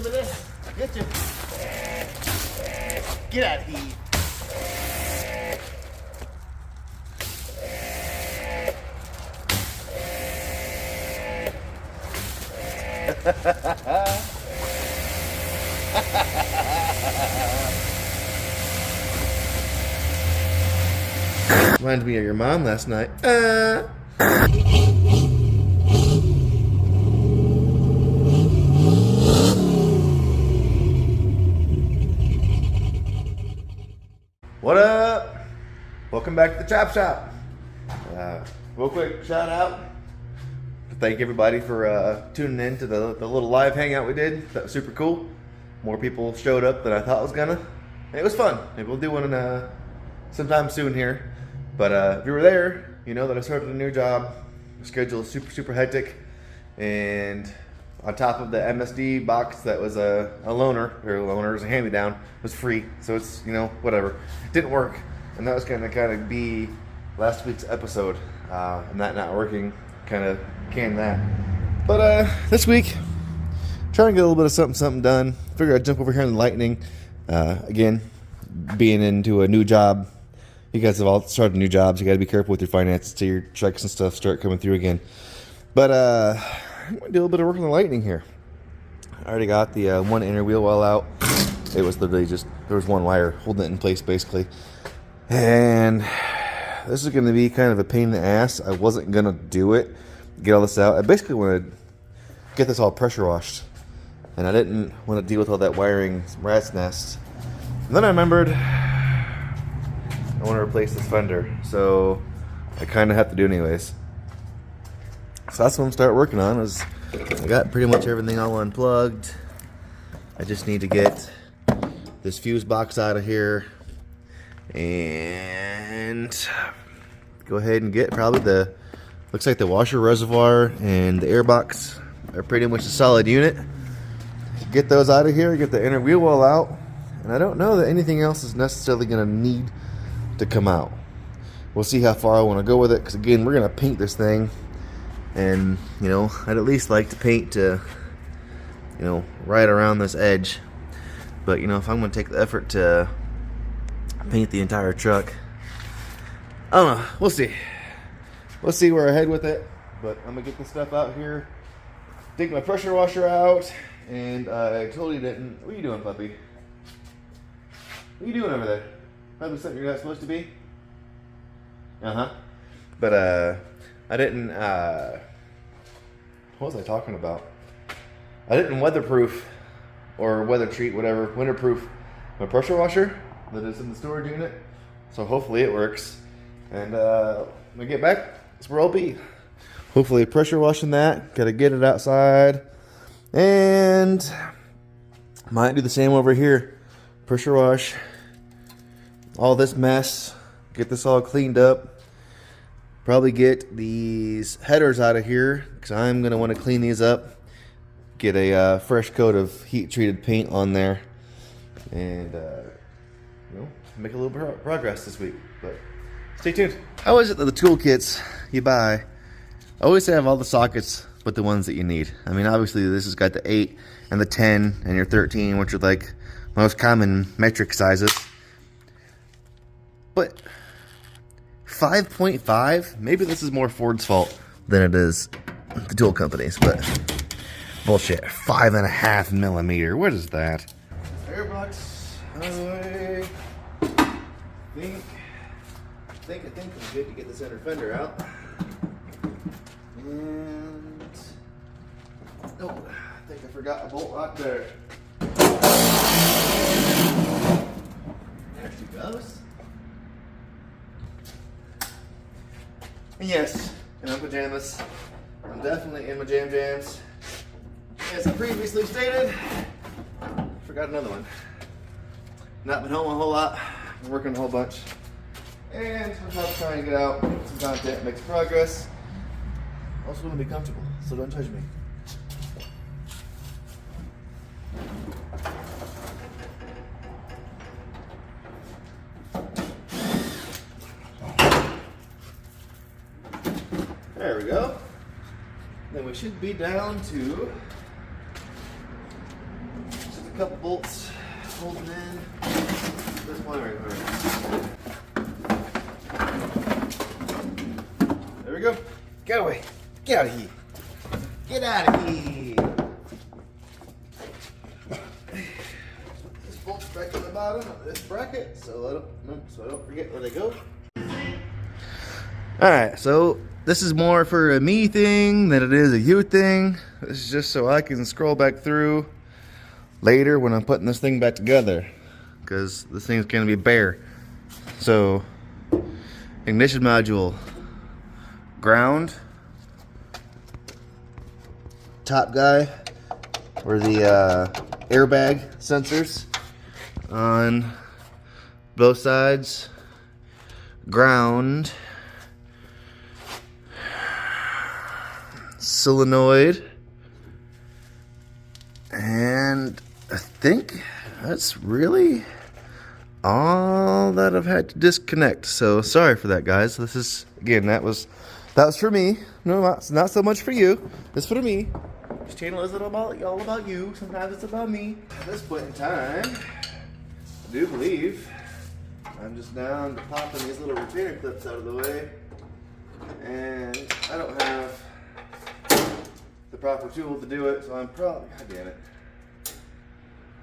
little bit of, get you. Get out of here. Reminded me of your mom last night. What up? Welcome back to the Chop Shop. Real quick shout out to thank everybody for tuning in to the little live hangout we did. That was super cool. More people showed up than I thought was gonna. It was fun. Maybe we'll do one sometime soon here. But if you were there, you know that I started a new job. The schedule is super hectic, and on top of the MSD box that was a loaner's a hand-me-down, was free. So it's, you know, whatever. It didn't work, and that was gonna kind of be last week's episode, and that not working kind of canned that. But this week, trying to get a little bit of something done. Figured I'd jump over here in the lightning. Again, being into a new job. You guys have all started new jobs. You got to be careful with your finances till your checks and stuff start coming through again. But I'm going to do a little bit of work on the lightning here. I already got the one inner wheel well out. It was literally just, there was one wire holding it in place basically. And this is going to be kind of a pain in the ass. I wasn't going to do it, get all this out. I basically wanted to get this all pressure washed. And I didn't want to deal with all that wiring rat's nest. And then I remembered I want to replace this fender, so I kind of have to do it anyways. So that's what I'm start working on. I got pretty much everything all unplugged. I just need to get this fuse box out of here and go ahead and get probably looks like the washer reservoir and the air box are pretty much a solid unit. Get those out of here, get the inner wheel well out, and I don't know that anything else is necessarily going to need to come out. We'll see how far I want to go with it, because again, we're going to paint this thing, and you know, I'd at least like to paint to, you know, right around this edge. But you know, if I'm going to take the effort to paint the entire truck, I don't know, we'll see where I head with it. But I'm gonna get this stuff out here, dig my pressure washer out, and I totally didn't. What are you doing, puppy? What are you doing over there? Probably something you're not supposed to be. But I didn't. What was I talking about? I didn't weatherproof or weather treat, whatever, winterproof my pressure washer that is in the storage unit. So hopefully it works. And when we get back, that's where I'll be. Hopefully pressure washing that. Got to get it outside, and might do the same over here. Pressure wash all this mess, get this all cleaned up, probably get these headers out of here, because I'm going to want to clean these up, get a fresh coat of heat treated paint on there, and you know, make a little progress this week. But stay tuned. How is it that the toolkits you buy always have all the sockets but the ones that you need? I mean, obviously this has got the 8 and the 10 and your 13, which are like most common metric sizes. But 5.5, maybe this is more Ford's fault than it is the tool companies, but bullshit. 5.5 millimeter. What is that? Airbox. I think I'm good to get the center fender out. And oh, I think I forgot a bolt right there. There she goes. And yes, in my pajamas. I'm definitely in my jams. As I previously stated, forgot another one. Not been home a whole lot. Been working a whole bunch. And I'm about to try and get out some content, make some progress. Also want to be comfortable, so don't touch me. There we go. Then we should be down to a couple bolts holding in this wiring harness. There we go. Get away. Get out of here. Get out of here. This bolt's back on the bottom of this bracket, so I don't forget where they go. Alright, so this is more for a me thing than it is a you thing. This is just so I can scroll back through later when I'm putting this thing back together, because this thing's going to be bare. So, ignition module, ground, top guy, or the airbag sensors on both sides, ground, solenoid, and I think that's really all that I've had to disconnect. So sorry for that, guys. This is, again, that was for me. No, not so much for you. It's for me. This channel isn't all about you. Sometimes it's about me. At this point in time, I do believe I'm just down to popping these little retainer clips out of the way, and I don't have the proper tool to do it, so I'm probably, god damn it,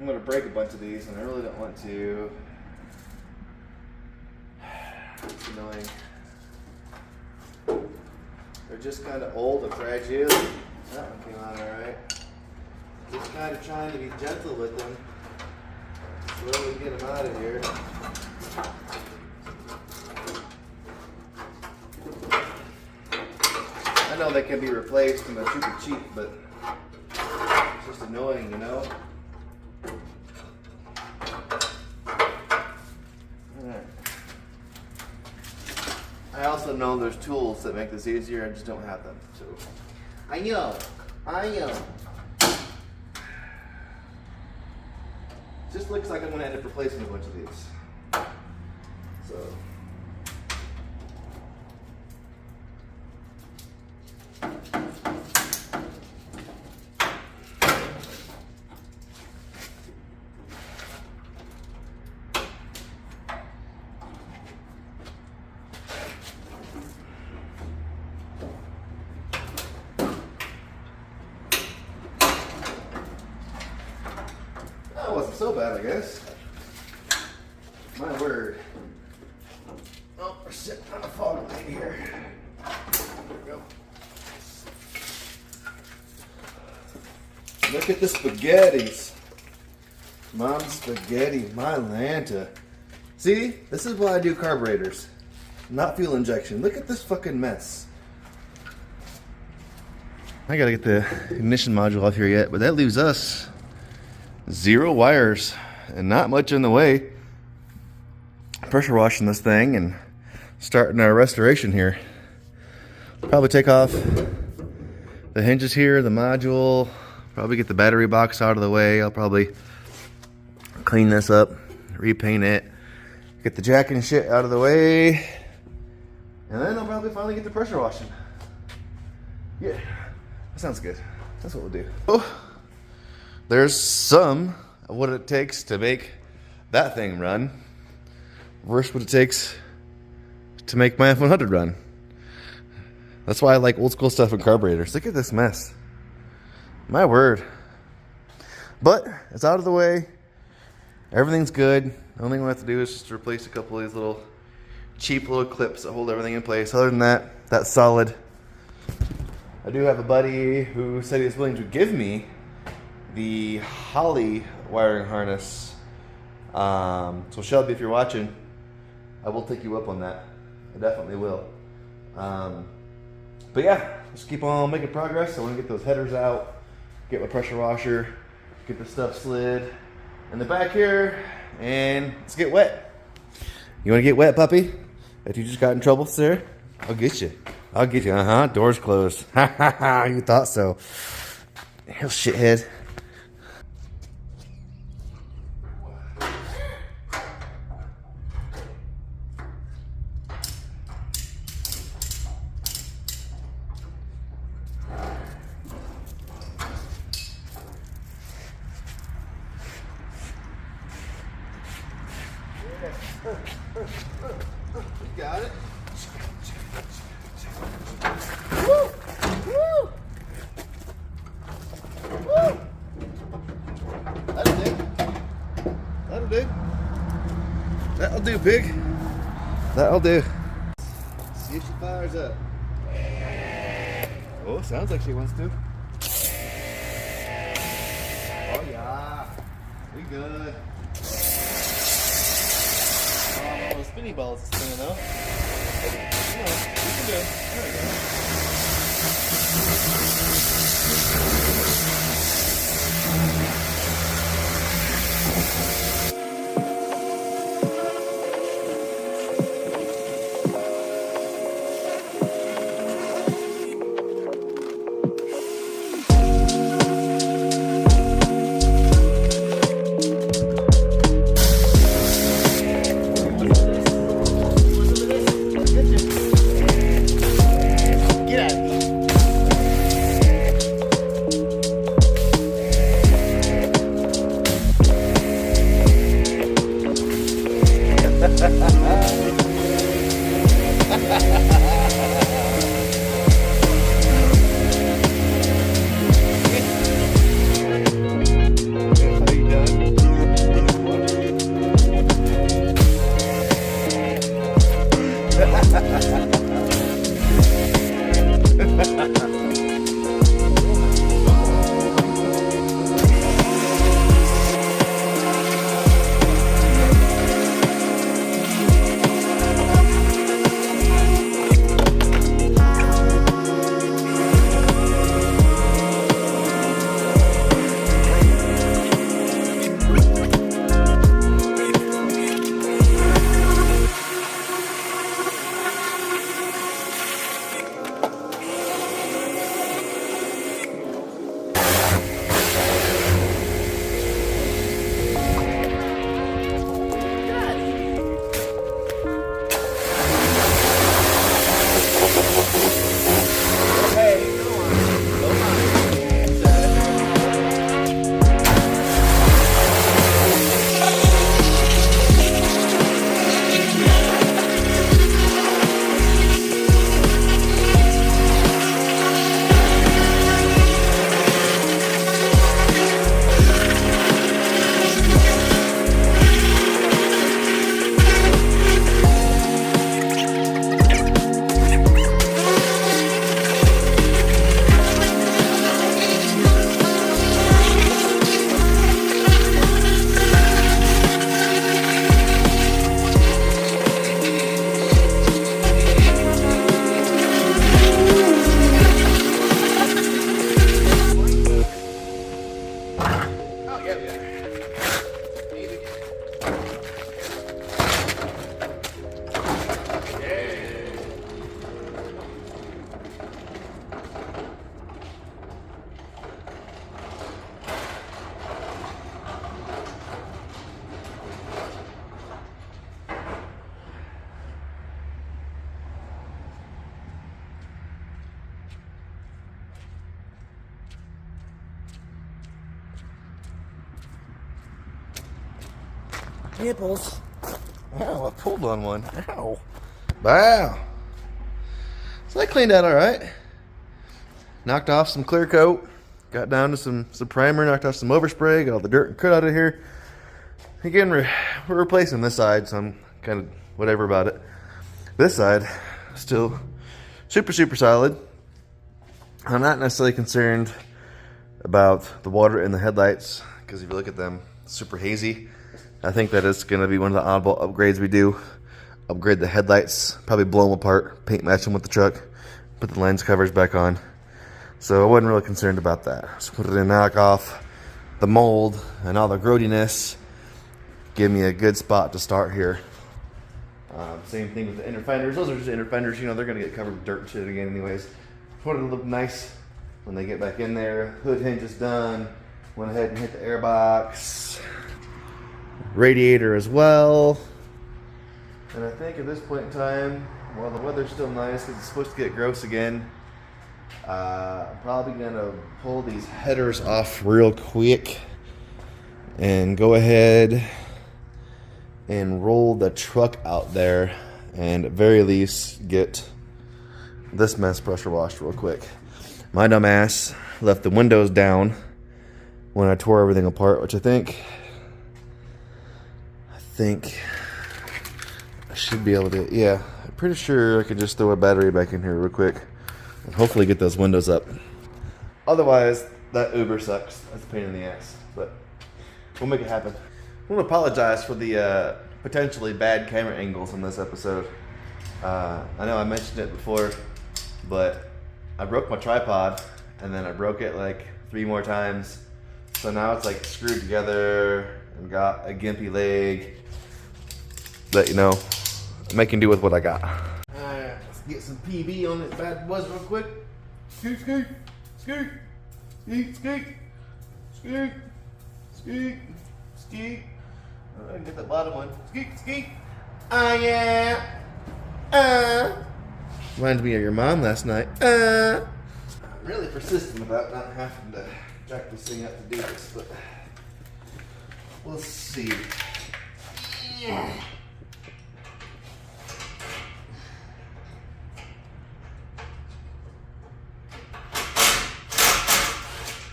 I'm going to break a bunch of these, and I really don't want to. It's annoying. They're just kind of old and fragile. That one came out alright. Just kind of trying to be gentle with them. Slowly get them out of here. I know they can be replaced and they're super cheap, but it's just annoying, you know? Alright. I also know there's tools that make this easier, I just don't have them. So I know. Just looks like I'm going to end up replacing a bunch of these. So. That wasn't so bad, I guess. My word. Oh, we're sitting on a fog light here. There we go. Look at the spaghettis. Mom's spaghetti, my Lanta. See, this is why I do carburetors, not fuel injection. Look at this fucking mess. I gotta get the ignition module off here yet, but that leaves us 0 wires and not much in the way. Pressure washing this thing and starting our restoration here. Probably take off the hinges here, the module, probably get the battery box out of the way. I'll probably clean this up, repaint it, get the jack and shit out of the way, and then I'll probably finally get the pressure washing. Yeah, that sounds good. That's what we'll do. Oh, there's some of what it takes to make that thing run versus what it takes to make my F100 run. That's why I like old school stuff in carburetors. Look at this mess. My word. But it's out of the way. Everything's good. The only thing we have to do is just replace a couple of these little cheap little clips that hold everything in place. Other than that, that's solid. I do have a buddy who said he was willing to give me the Holly wiring harness. So Shelby, if you're watching, I will take you up on that. I definitely will. But yeah, let's keep on making progress. I want to get those headers out, get my pressure washer, get the stuff slid in the back here, and let's get wet. You want to get wet, puppy? If you just got in trouble, sir, I'll get you. I'll get you. Doors closed. Ha ha ha. You thought so. Hell, shithead. You got it. Woo! Woo! Woo! That'll do. That'll do. That'll do, pig. That'll do. See if she fires up. Oh, sounds like she wants to. Oh yeah. We good. Oh, the spinny balls is spinning though. Come on, we can do it. There we go. Nipples. Ow, I pulled on one. Ow. Wow. So I cleaned out all right. Knocked off some clear coat. Got down to some primer. Knocked off some overspray. Got all the dirt and crud out of here. Again, we're replacing this side, so I'm kind of whatever about it. This side, still super solid. I'm not necessarily concerned about the water in the headlights, because if you look at them, super hazy. I think that is going to be one of the oddball upgrades we do. Upgrade the headlights, probably blow them apart, paint match them with the truck, put the lens covers back on. So I wasn't really concerned about that. Just put it in, knock off the mold and all the growiness. Give me a good spot to start here. Same thing with the inner fenders. Those are just inner fenders, you know, they're going to get covered with dirt and shit again anyways. Put it to look nice when they get back in there. Hood hinge is done. Went ahead and hit the air box. Radiator as well. And I think at this point in time, while the weather's still nice because it's supposed to get gross again, I'm probably gonna pull these headers off real quick and go ahead and roll the truck out there, and at very least get this mess pressure washed real quick. My dumb ass left the windows down when I tore everything apart, which I think I should be able to, yeah, I'm pretty sure I could just throw a battery back in here real quick and hopefully get those windows up. Otherwise, that Uber sucks. That's a pain in the ass, but we'll make it happen. I want to apologize for the potentially bad camera angles in this episode. I know I mentioned it before, but I broke my tripod and then I broke it like 3 more times. So now it's like screwed together and got a gimpy leg. But you know, I'm making do with what I got. Alright, let's get some PB on this bad boys real quick. Scoot, scoot, scoot, scoot, scoot, scoot, scoot, scoot. Get the bottom one. Scoot, scoot. Yeah. Reminds me of your mom last night. I'm really persistent about not having to jack this thing up to do this, but we'll see. Yeah.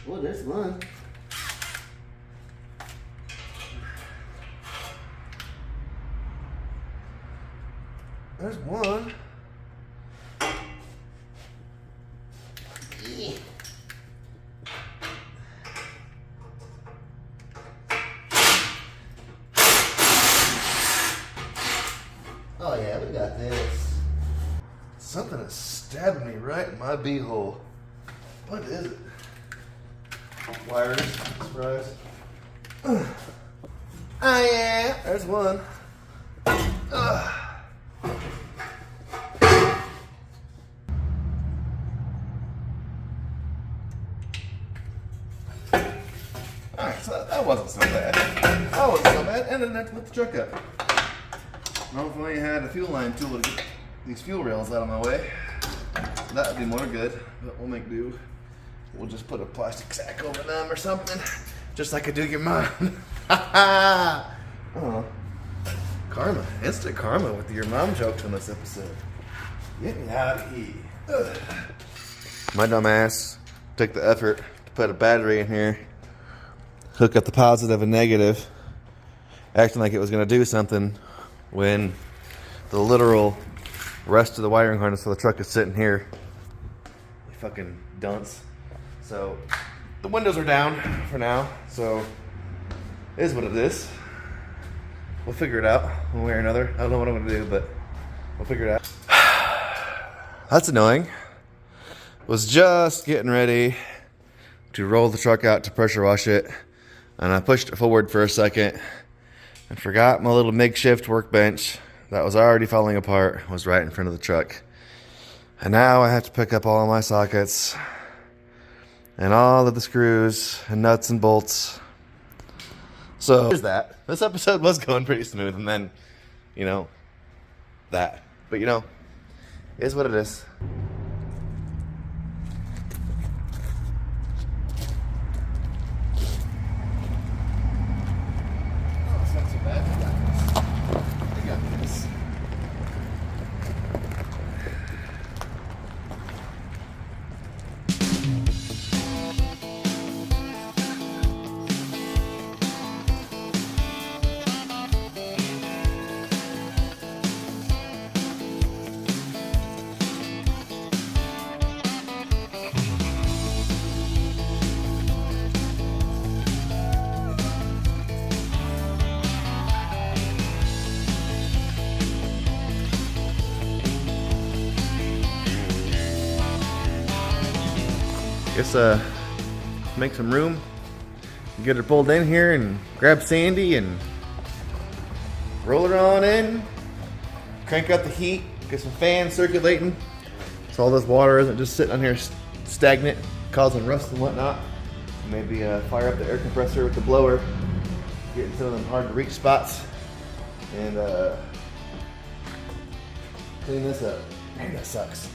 Well, there's one. There's one. Yeah. Oh yeah, we got this. Something is stabbing me right in my beehole. What is it? Wires, surprise. Oh yeah, there's one. Alright, so that wasn't so bad. That wasn't so bad, and then that's put the truck up. Well, if I only had a fuel line tool to get these fuel rails out of my way, that would be more good, but we'll make do. We'll just put a plastic sack over them or something, just like I do your mom. Oh, karma, instant karma with your mom jokes on this episode. Get me out of here. Ugh. My dumb ass took the effort to put a battery in here, hook up the positive and negative, acting like it was going to do something when the literal rest of the wiring harness for the truck is sitting here. You fucking dunce. So the windows are down for now, so it is what it is. We'll figure it out one way or another. I don't know what I'm going to do, but we'll figure it out. That's annoying. Was just getting ready to roll the truck out to pressure wash it, and I pushed it forward for a second and forgot my little makeshift workbench that was already falling apart was right in front of the truck. And now I have to pick up all of my sockets and all of the screws and nuts and bolts. So there's that. This episode was going pretty smooth, and then, you know, that. But you know, it is what it is. Oh, it's not so bad. I got this. Guess make some room, get her pulled in here, and grab Sandy and roll her on in, crank up the heat, get some fans circulating so all this water isn't just sitting on here stagnant, causing rust and whatnot. Maybe fire up the air compressor with the blower, get in some of them hard to reach spots, and clean this up. Man, that sucks.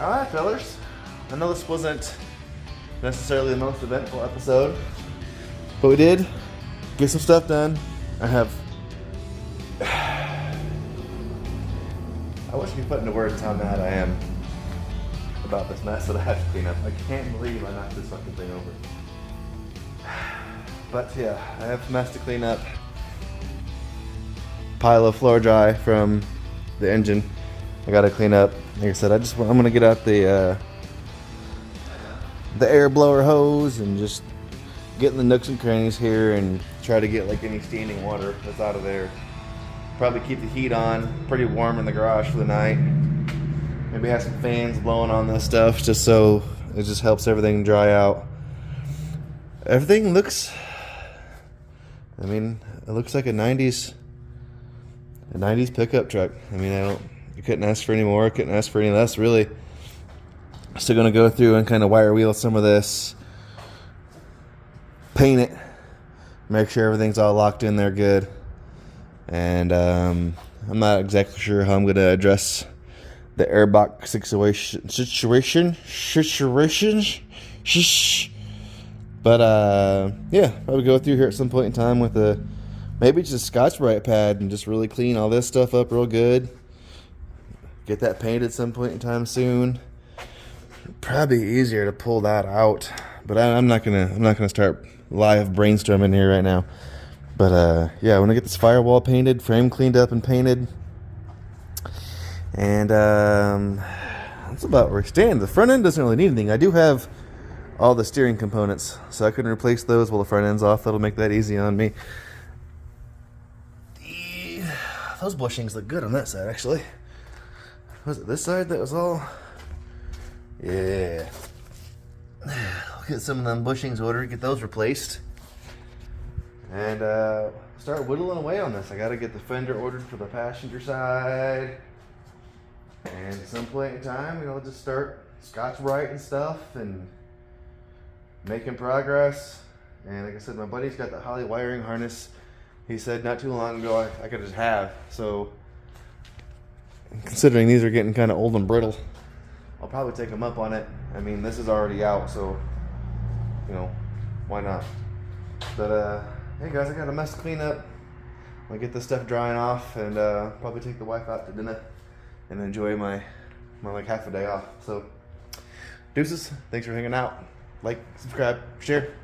Alright, fellas. I know this wasn't necessarily the most eventful episode, but we did get some stuff done. I wish I could put into words how mad I am about this mess that I have to clean up. I can't believe I knocked this fucking thing over. But yeah, I have a mess to clean up. Pile of floor dry from the engine I gotta clean up. Like I said, I'm gonna get out the air blower hose and just get in the nooks and crannies here and try to get like any standing water that's out of there. Probably keep the heat on, pretty warm in the garage for the night. Maybe have some fans blowing on this stuff just so it just helps everything dry out. Everything looks, I mean, it looks like a 90s pickup truck. I mean, you couldn't ask for any more, couldn't ask for any less, really. Still gonna go through and kind of wire wheel some of this, paint it, make sure everything's all locked in there good. And I'm not exactly sure how I'm gonna address the airbox situation. But yeah, probably go through here at some point in time with maybe just a Scotch-Brite pad and just really clean all this stuff up real good. Get that painted some point in time soon. Probably easier to pull that out, but I'm not gonna start live brainstorming here right now. But yeah, I want to get this firewall painted, frame cleaned up and painted, and that's about where we stand. The front end doesn't really need anything. I do have all the steering components, so I can replace those while the front end's off. That'll make that easy on me. Those bushings look good on that side, actually. Was it this side that was all? Yeah. I'll get some of them bushings ordered, get those replaced. And start whittling away on this. I gotta get the fender ordered for the passenger side. And at some point in time, just start Scotch-Brite and stuff and making progress. And like I said, my buddy's got the Holly wiring harness. He said not too long ago I could just have. So considering these are getting kind of old and brittle, I'll probably take them up on it. I mean, this is already out, so why not? But hey guys, I got a mess to clean up. I'll get this stuff drying off and probably take the wife out to dinner and enjoy my like half a day off. So deuces, thanks for hanging out. Like, subscribe, share.